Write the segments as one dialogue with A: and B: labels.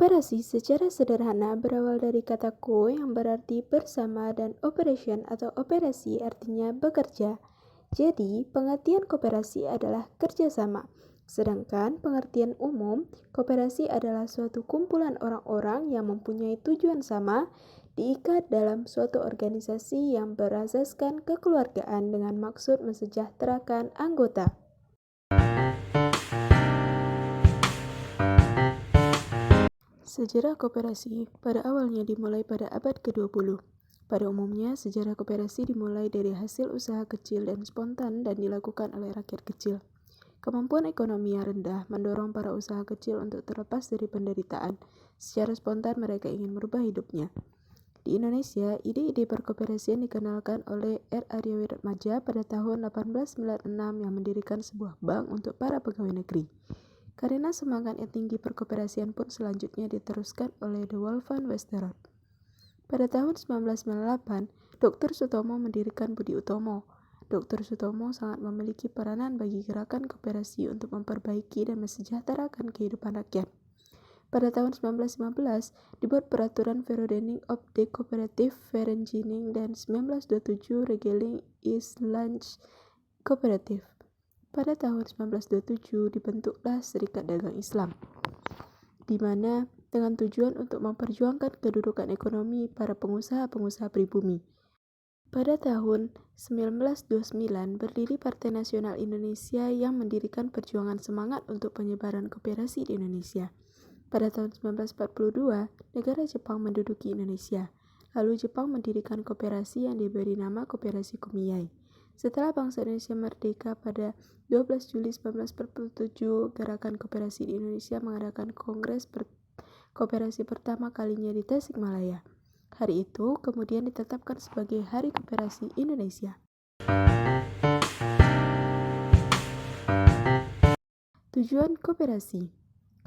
A: Koperasi secara sederhana berawal dari kata ko yang berarti bersama dan operation atau operasi artinya bekerja. Jadi, pengertian koperasi adalah kerjasama. Sedangkan pengertian umum, koperasi adalah suatu kumpulan orang-orang yang mempunyai tujuan sama, diikat dalam suatu organisasi yang berasaskan kekeluargaan dengan maksud mensejahterakan anggota. Sejarah koperasi pada awalnya dimulai pada abad ke-20. Pada umumnya, sejarah koperasi dimulai dari hasil usaha kecil dan spontan dan dilakukan oleh rakyat kecil. Kemampuan ekonomi yang rendah mendorong para usaha kecil untuk terlepas dari penderitaan. Secara spontan mereka ingin merubah hidupnya. Di Indonesia, ide-ide perkoperasian dikenalkan oleh R. Arya Wiratmadja pada tahun 1896 yang mendirikan sebuah bank untuk para pegawai negeri. Karena semangat yang tinggi perkoperasian pun selanjutnya diteruskan oleh De Wolf van Westerhout. Pada tahun 1998, Dr. Sutomo mendirikan Budi Utomo. Dr. Sutomo sangat memiliki peranan bagi gerakan koperasi untuk memperbaiki dan mensejahterakan kehidupan rakyat. Pada tahun 1915, dibuat peraturan Verordening op de Coöperatieve Vereniging dan 1927 Regeling Islands Coöperatief. Pada tahun 1927 dibentuklah Serikat Dagang Islam, di mana dengan tujuan untuk memperjuangkan kedudukan ekonomi para pengusaha-pengusaha pribumi. Pada tahun 1929 berdiri Partai Nasional Indonesia yang mendirikan perjuangan semangat untuk penyebaran koperasi di Indonesia. Pada tahun 1942, negara Jepang menduduki Indonesia. Lalu Jepang mendirikan koperasi yang diberi nama Koperasi Kumiai. Setelah bangsa Indonesia merdeka pada 12 Juli 1947, gerakan koperasi di Indonesia mengadakan kongres koperasi pertama kalinya di Tasikmalaya. Hari itu kemudian ditetapkan sebagai Hari Koperasi Indonesia. Tujuan koperasi.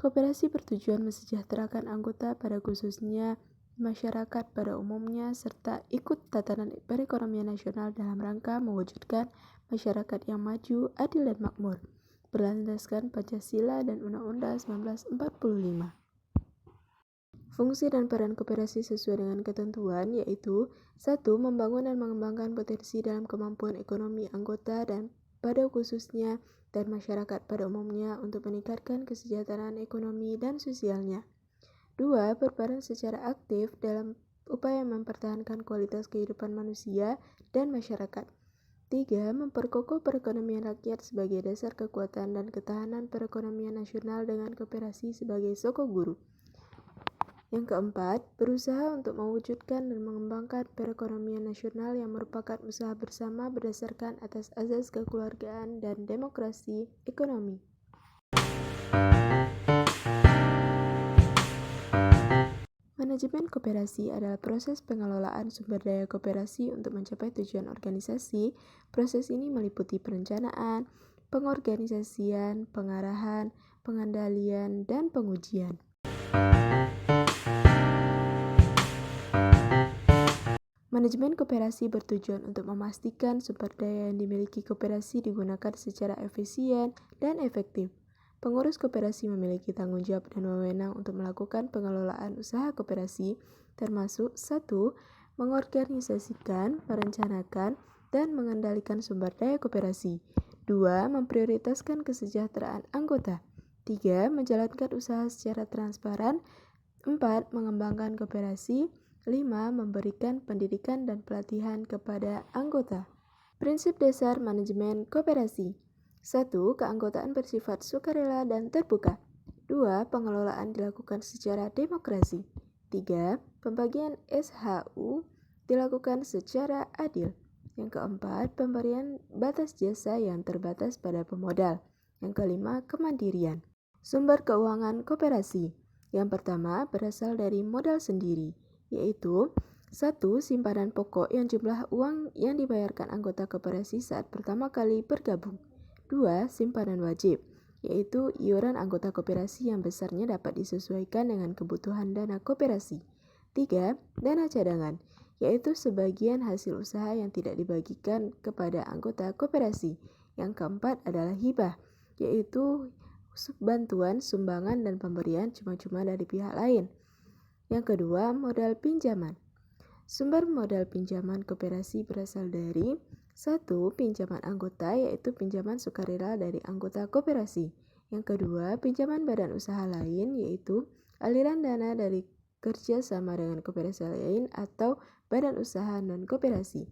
A: Koperasi bertujuan mensejahterakan anggota pada khususnya masyarakat pada umumnya serta ikut tatanan perekonomian nasional dalam rangka mewujudkan masyarakat yang maju, adil dan makmur, berlandaskan Pancasila dan Undang-Undang 1945. Fungsi dan peran koperasi sesuai dengan ketentuan yaitu 1. Membangun dan mengembangkan potensi dalam kemampuan ekonomi anggota dan pada khususnya dan masyarakat pada umumnya untuk meningkatkan kesejahteraan ekonomi dan sosialnya. 2. Berperan secara aktif dalam upaya mempertahankan kualitas kehidupan manusia dan masyarakat. 3. Memperkokoh perekonomian rakyat sebagai dasar kekuatan dan ketahanan perekonomian nasional dengan koperasi sebagai sokong guru. Yang keempat, berusaha untuk mewujudkan dan mengembangkan perekonomian nasional yang merupakan usaha bersama berdasarkan atas azas kekeluargaan dan demokrasi ekonomi. Manajemen koperasi adalah proses pengelolaan sumber daya koperasi untuk mencapai tujuan organisasi. Proses ini meliputi perencanaan, pengorganisasian, pengarahan, pengendalian, dan pengujian. Manajemen koperasi bertujuan untuk memastikan sumber daya yang dimiliki koperasi digunakan secara efisien dan efektif. Pengurus koperasi memiliki tanggung jawab dan wewenang untuk melakukan pengelolaan usaha koperasi, termasuk 1. Mengorganisasikan, merencanakan, dan mengendalikan sumber daya koperasi. 2. Memprioritaskan kesejahteraan anggota. 3. Menjalankan usaha secara transparan. 4. Mengembangkan koperasi. 5. Memberikan pendidikan dan pelatihan kepada anggota. Prinsip dasar manajemen koperasi. 1. Keanggotaan bersifat sukarela dan terbuka. 2. Pengelolaan dilakukan secara demokrasi. 3. Pembagian SHU dilakukan secara adil. Yang keempat, pemberian batas jasa yang terbatas pada pemodal. Yang kelima, kemandirian. Sumber keuangan koperasi. Yang pertama, berasal dari modal sendiri, yaitu 1. Simpanan pokok yang jumlah uang yang dibayarkan anggota koperasi saat pertama kali bergabung. 2. Simpanan wajib, yaitu iuran anggota koperasi yang besarnya dapat disesuaikan dengan kebutuhan dana koperasi. 3. Dana cadangan, yaitu sebagian hasil usaha yang tidak dibagikan kepada anggota koperasi. Yang keempat adalah hibah, yaitu bantuan, sumbangan, dan pemberian cuma-cuma dari pihak lain. Yang kedua, modal pinjaman. Sumber modal pinjaman koperasi berasal dari 1. Pinjaman anggota, yaitu pinjaman sukarela dari anggota koperasi. Yang kedua, pinjaman badan usaha lain, yaitu aliran dana dari kerja sama dengan koperasi lain atau badan usaha non-koperasi.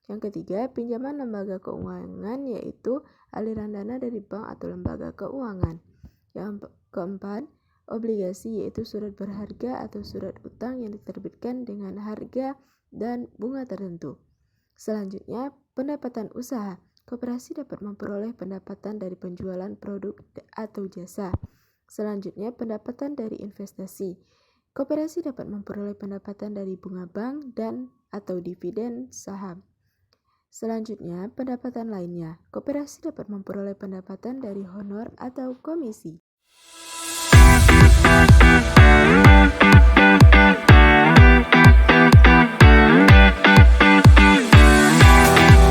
A: Yang ketiga, pinjaman lembaga keuangan, yaitu aliran dana dari bank atau lembaga keuangan. Yang keempat, obligasi, yaitu surat berharga atau surat utang yang diterbitkan dengan harga dan bunga tertentu. Selanjutnya, pendapatan usaha. Koperasi dapat memperoleh pendapatan dari penjualan produk atau jasa. Selanjutnya, pendapatan dari investasi. Koperasi dapat memperoleh pendapatan dari bunga bank dan atau dividen saham. Selanjutnya, pendapatan lainnya. Koperasi dapat memperoleh pendapatan dari honor atau komisi.